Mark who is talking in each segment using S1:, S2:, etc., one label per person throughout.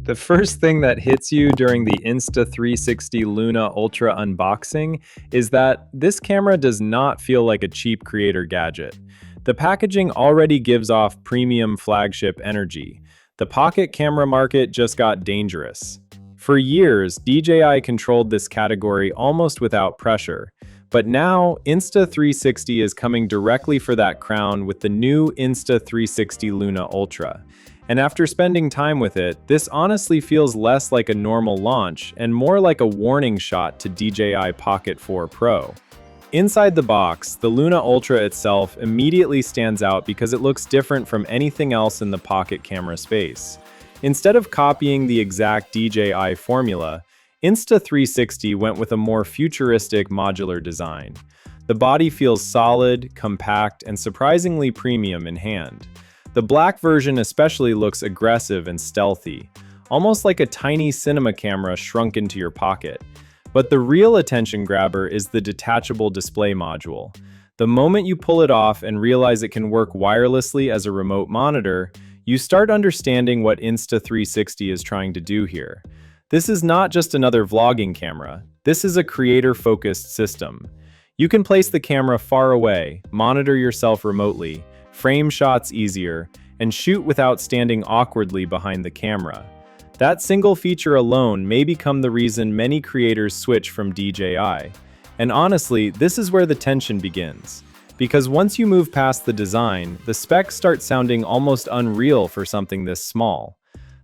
S1: The first thing that hits you during the Insta360 Luna Ultra unboxing is that this camera does not feel like a cheap creator gadget. The packaging already gives off premium flagship energy. The pocket camera market just got dangerous. For years, DJI controlled this category almost without pressure. But now, Insta360 is coming directly for that crown with the new Insta360 Luna Ultra. And after spending time with it, this honestly feels less like a normal launch and more like a warning shot to DJI Pocket 4 Pro. Inside the box, the Luna Ultra itself immediately stands out because it looks different from anything else in the pocket camera space. Instead of copying the exact DJI formula, Insta360 went with a more futuristic modular design. The body feels solid, compact, and surprisingly premium in hand. The black version especially looks aggressive and stealthy, almost like a tiny cinema camera shrunk into your pocket. But the real attention grabber is the detachable display module. The moment you pull it off and realize it can work wirelessly as a remote monitor, you start understanding what Insta360 is trying to do here. This is not just another vlogging camera. This is a creator-focused system. You can place the camera far away, monitor yourself remotely, frame shots easier, and shoot without standing awkwardly behind the camera. That single feature alone may become the reason many creators switch from DJI. And honestly, this is where the tension begins. Because once you move past the design, the specs start sounding almost unreal for something this small.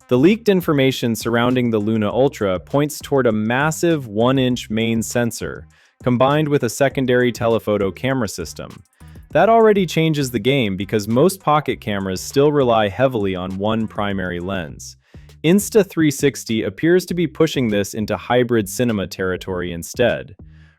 S1: The leaked information surrounding the Luna Ultra points toward a massive 1-inch main sensor, combined with a secondary telephoto camera system. That already changes the game because most pocket cameras still rely heavily on one primary lens. Insta360 appears to be pushing this into hybrid cinema territory instead.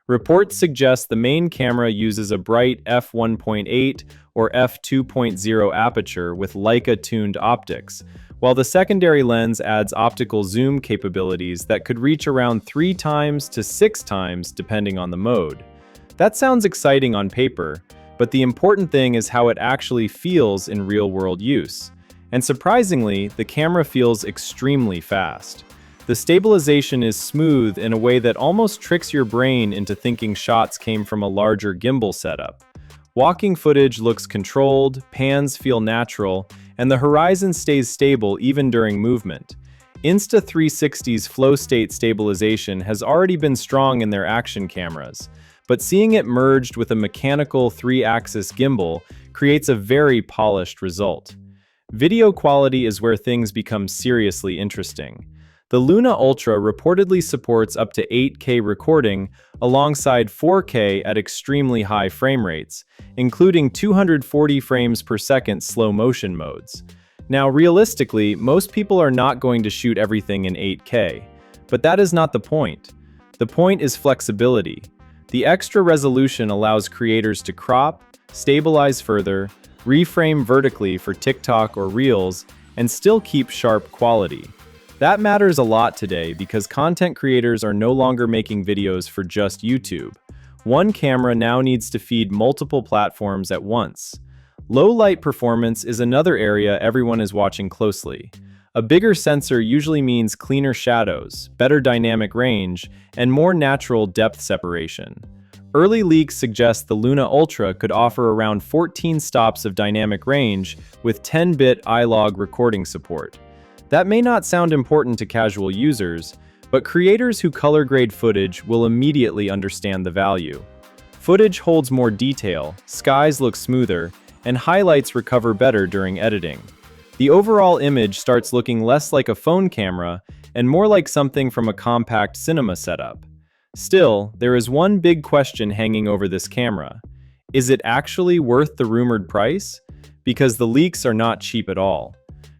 S1: Reports suggest the main camera uses a bright f1.8 or f2.0 aperture with Leica-tuned optics, while the secondary lens adds optical zoom capabilities that could reach around 3 times to 6 times depending on the mode. That sounds exciting on paper, but the important thing is how it actually feels in real-world use. And surprisingly, the camera feels extremely fast. The stabilization is smooth in a way that almost tricks your brain into thinking shots came from a larger gimbal setup. Walking footage looks controlled, pans feel natural, and the horizon stays stable even during movement. Insta360's flow state stabilization has already been strong in their action cameras, but seeing it merged with a mechanical 3-axis gimbal creates a very polished result. Video quality is where things become seriously interesting. The Luna Ultra reportedly supports up to 8K recording alongside 4K at extremely high frame rates, including 240 frames per second slow motion modes. Now, realistically, most people are not going to shoot everything in 8K, but that is not the point. The point is flexibility. The extra resolution allows creators to crop, stabilize further, reframe vertically for TikTok or Reels, and still keep sharp quality. That matters a lot today because content creators are no longer making videos for just YouTube. One camera now needs to feed multiple platforms at once. Low light performance is another area everyone is watching closely. A bigger sensor usually means cleaner shadows, better dynamic range, and more natural depth separation. Early leaks suggest the Luna Ultra could offer around 14 stops of dynamic range with 10-bit iLog recording support. That may not sound important to casual users, but creators who color grade footage will immediately understand the value. Footage holds more detail, skies look smoother, and highlights recover better during editing. The overall image starts looking less like a phone camera and more like something from a compact cinema setup. Still, there is one big question hanging over this camera. Is it actually worth the rumored price? Because the leaks are not cheap at all.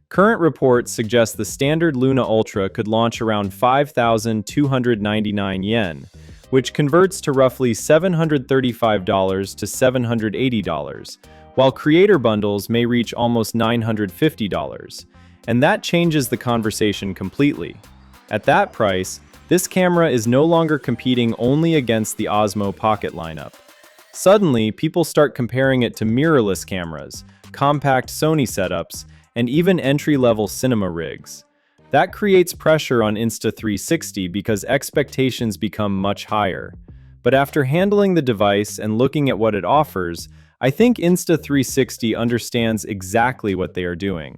S1: Current reports suggest the standard Luna Ultra could launch around 5,299 yen, which converts to roughly $735 to $780, while creator bundles may reach almost $950. And that changes the conversation completely. At that price, this camera is no longer competing only against the Osmo Pocket lineup. Suddenly, people start comparing it to mirrorless cameras, compact Sony setups, and even entry-level cinema rigs. That creates pressure on Insta360 because expectations become much higher. But after handling the device and looking at what it offers, I think Insta360 understands exactly what they are doing.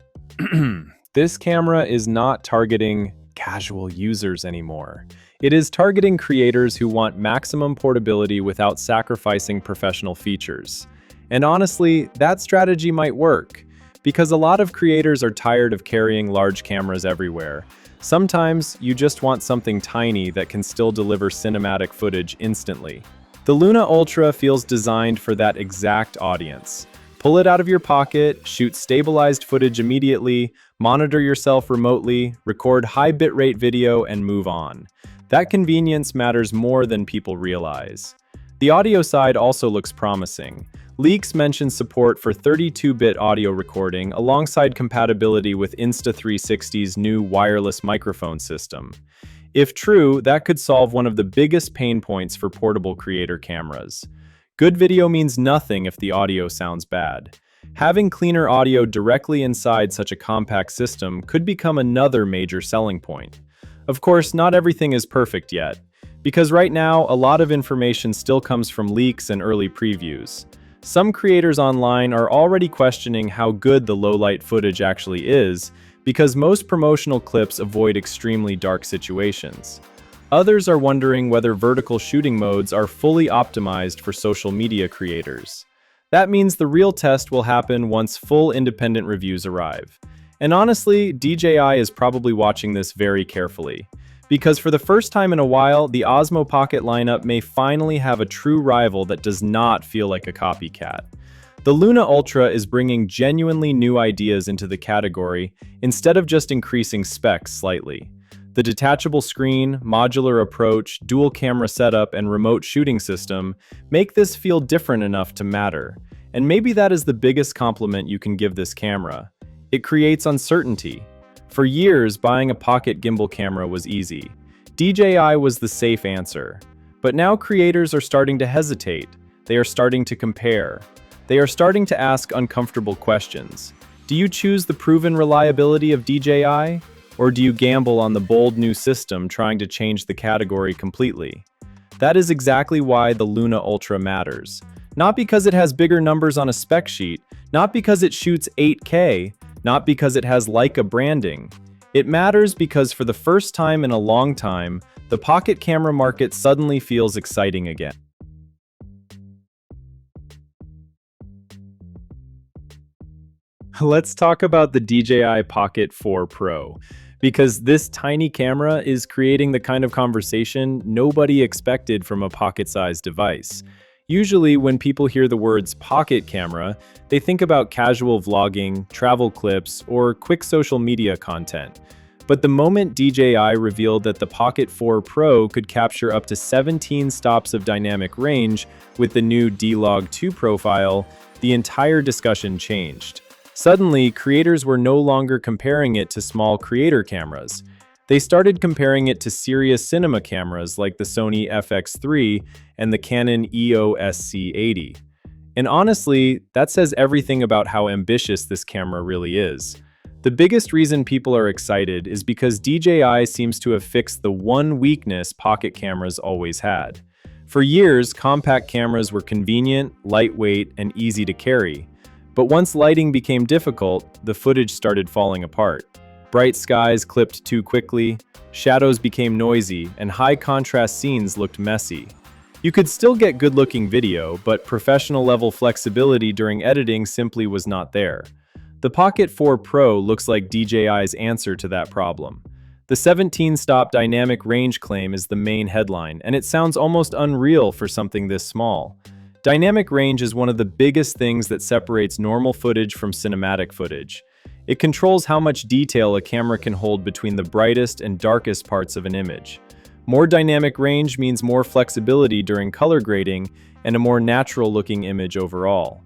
S1: This camera is not targeting casual users anymore. It is targeting creators who want maximum portability without sacrificing professional features. And honestly, that strategy might work, because a lot of creators are tired of carrying large cameras everywhere. Sometimes you just want something tiny that can still deliver cinematic footage instantly. The Luna Ultra feels designed for that exact audience. Pull it out of your pocket, shoot stabilized footage immediately, monitor yourself remotely, record high bitrate video, and move on. That convenience matters more than people realize. The audio side also looks promising. Leaks mention support for 32-bit audio recording alongside compatibility with Insta360's new wireless microphone system. If true, that could solve one of the biggest pain points for portable creator cameras. Good video means nothing if the audio sounds bad. Having cleaner audio directly inside such a compact system could become another major selling point. Of course, not everything is perfect yet, because right now a lot of information still comes from leaks and early previews. Some creators online are already questioning how good the low-light footage actually is, because most promotional clips avoid extremely dark situations. Others are wondering whether vertical shooting modes are fully optimized for social media creators. That means the real test will happen once full independent reviews arrive. And honestly, DJI is probably watching this very carefully, because for the first time in a while, the Osmo Pocket lineup may finally have a true rival that does not feel like a copycat. The Luna Ultra is bringing genuinely new ideas into the category instead of just increasing specs slightly. The detachable screen, modular approach, dual camera setup, and remote shooting system make this feel different enough to matter. And maybe that is the biggest compliment you can give this camera. It creates uncertainty. For years, buying a pocket gimbal camera was easy. DJI was the safe answer. But now creators are starting to hesitate. They are starting to compare. They are starting to ask uncomfortable questions. Do you choose the proven reliability of DJI? Or do you gamble on the bold new system trying to change the category completely? That is exactly why the Luna Ultra matters. Not because it has bigger numbers on a spec sheet, not because it shoots 8K, not because it has Leica branding. It matters because for the first time in a long time, the pocket camera market suddenly feels exciting again. Let's talk about the DJI Pocket 4 Pro, because this tiny camera is creating the kind of conversation nobody expected from a pocket-sized device. Usually, when people hear the words pocket camera, they think about casual vlogging, travel clips, or quick social media content. But the moment DJI revealed that the Pocket 4 Pro could capture up to 17 stops of dynamic range with the new D-Log2 profile, the entire discussion changed. Suddenly, creators were no longer comparing it to small creator cameras. They started comparing it to serious cinema cameras like the Sony FX3 and the Canon EOS C80. And honestly, that says everything about how ambitious this camera really is. The biggest reason people are excited is because DJI seems to have fixed the one weakness pocket cameras always had. For years, compact cameras were convenient, lightweight, and easy to carry. But once lighting became difficult, the footage started falling apart. Bright skies clipped too quickly, shadows became noisy, and high-contrast scenes looked messy. You could still get good-looking video, but professional-level flexibility during editing simply was not there. The Pocket 4 Pro looks like DJI's answer to that problem. The 17-stop dynamic range claim is the main headline, and it sounds almost unreal for something this small. Dynamic range is one of the biggest things that separates normal footage from cinematic footage. It controls how much detail a camera can hold between the brightest and darkest parts of an image. More dynamic range means more flexibility during color grading and a more natural-looking image overall.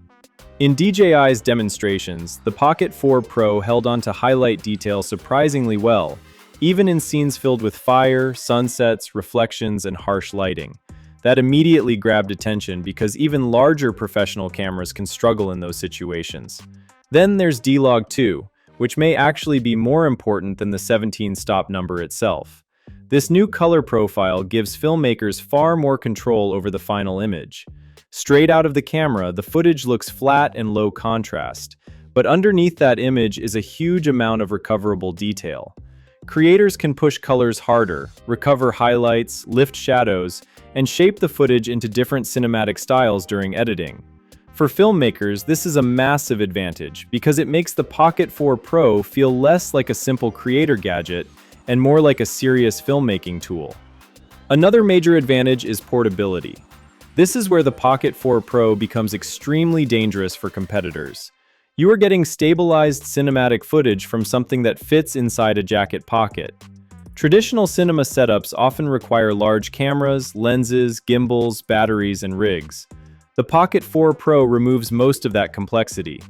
S1: In DJI's demonstrations, the Pocket 4 Pro held on to highlight detail surprisingly well, even in scenes filled with fire, sunsets, reflections, and harsh lighting. That immediately grabbed attention because even larger professional cameras can struggle in those situations. Then there's D-Log2, which may actually be more important than the 17-stop number itself. This new color profile gives filmmakers far more control over the final image. Straight out of the camera, the footage looks flat and low contrast, but underneath that image is a huge amount of recoverable detail. Creators can push colors harder, recover highlights, lift shadows, and shape the footage into different cinematic styles during editing. For filmmakers, this is a massive advantage because it makes the Pocket 4 Pro feel less like a simple creator gadget and more like a serious filmmaking tool. Another major advantage is portability. This is where the Pocket 4 Pro becomes extremely dangerous for competitors. You are getting stabilized cinematic footage from something that fits inside a jacket pocket. Traditional cinema setups often require large cameras, lenses, gimbals, batteries, and rigs. The Pocket 4 Pro removes most of that complexity.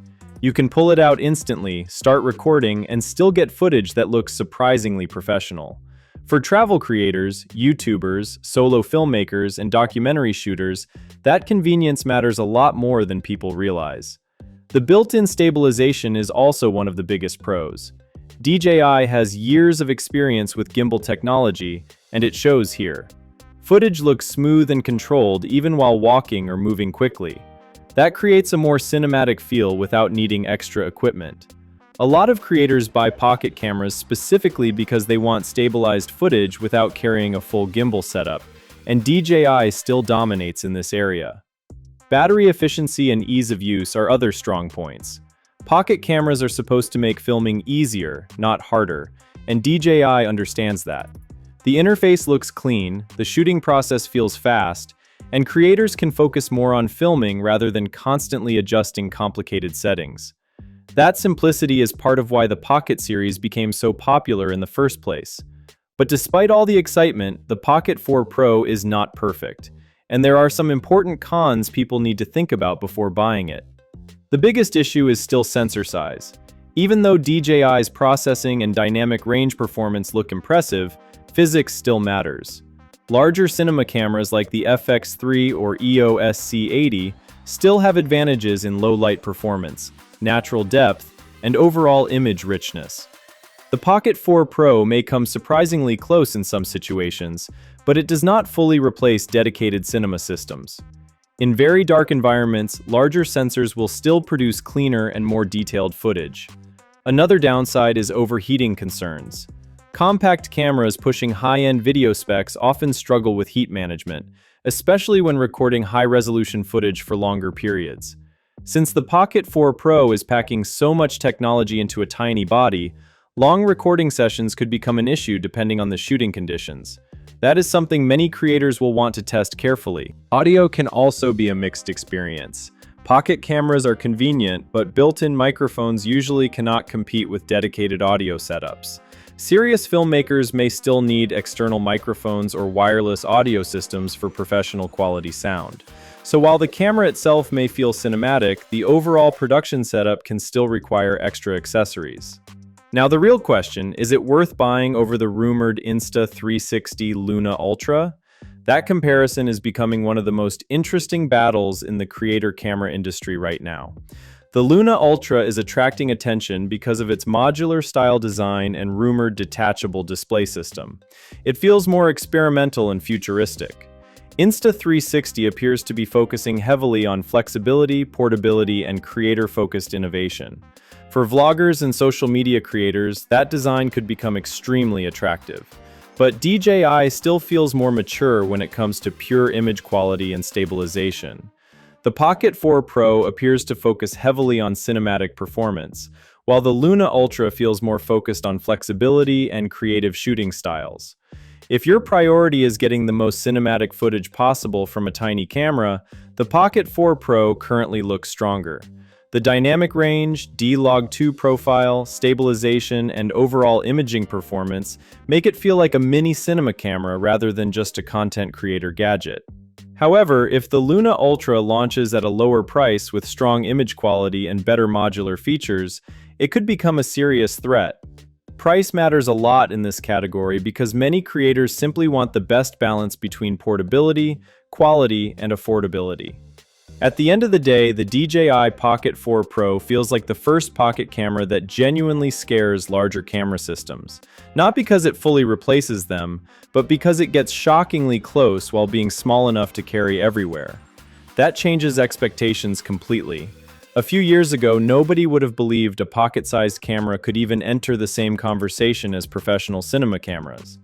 S1: You can pull it out instantly, start recording, and still get footage that looks surprisingly professional. For travel creators, YouTubers, solo filmmakers, and documentary shooters, that convenience matters a lot more than people realize. The built-in stabilization is also one of the biggest pros. DJI has years of experience with gimbal technology, and it shows here. Footage looks smooth and controlled even while walking or moving quickly. That creates a more cinematic feel without needing extra equipment. A lot of creators buy pocket cameras specifically because they want stabilized footage without carrying a full gimbal setup, and DJI still dominates in this area. Battery efficiency and ease of use are other strong points. Pocket cameras are supposed to make filming easier, not harder, and DJI understands that. The interface looks clean, the shooting process feels fast, and creators can focus more on filming rather than constantly adjusting complicated settings. That simplicity is part of why the Pocket series became so popular in the first place. But despite all the excitement, the Pocket 4 Pro is not perfect, and there are some important cons people need to think about before buying it. The biggest issue is still sensor size. Even though DJI's processing and dynamic range performance look impressive, physics still matters. Larger cinema cameras like the FX3 or EOS C80 still have advantages in low light performance, natural depth, and overall image richness. The Pocket 4 Pro may come surprisingly close in some situations, but it does not fully replace dedicated cinema systems. In very dark environments, larger sensors will still produce cleaner and more detailed footage. Another downside is overheating concerns. Compact cameras pushing high-end video specs often struggle with heat management, especially when recording high-resolution footage for longer periods. Since the Pocket 4 Pro is packing so much technology into a tiny body, long recording sessions could become an issue depending on the shooting conditions. That is something many creators will want to test carefully. Audio can also be a mixed experience. Pocket cameras are convenient, but built-in microphones usually cannot compete with dedicated audio setups. Serious filmmakers may still need external microphones or wireless audio systems for professional quality sound. So while the camera itself may feel cinematic, the overall production setup can still require extra accessories. Now the real question, is it worth buying over the rumored Insta360 Luna Ultra? That comparison is becoming one of the most interesting battles in the creator camera industry right now. The Luna Ultra is attracting attention because of its modular style design and rumored detachable display system. It feels more experimental and futuristic. Insta360 appears to be focusing heavily on flexibility, portability, and creator-focused innovation. For vloggers and social media creators, that design could become extremely attractive. But DJI still feels more mature when it comes to pure image quality and stabilization. The Pocket 4 Pro appears to focus heavily on cinematic performance, while the Luna Ultra feels more focused on flexibility and creative shooting styles. If your priority is getting the most cinematic footage possible from a tiny camera, the Pocket 4 Pro currently looks stronger. The dynamic range, D-Log2 profile, stabilization, and overall imaging performance make it feel like a mini cinema camera rather than just a content creator gadget. However, if the Luna Ultra launches at a lower price with strong image quality and better modular features, it could become a serious threat. Price matters a lot in this category because many creators simply want the best balance between portability, quality, and affordability. At the end of the day, the DJI Pocket 4 Pro feels like the first pocket camera that genuinely scares larger camera systems. Not because it fully replaces them, but because it gets shockingly close while being small enough to carry everywhere. That changes expectations completely. A few years ago, nobody would have believed a pocket-sized camera could even enter the same conversation as professional cinema cameras.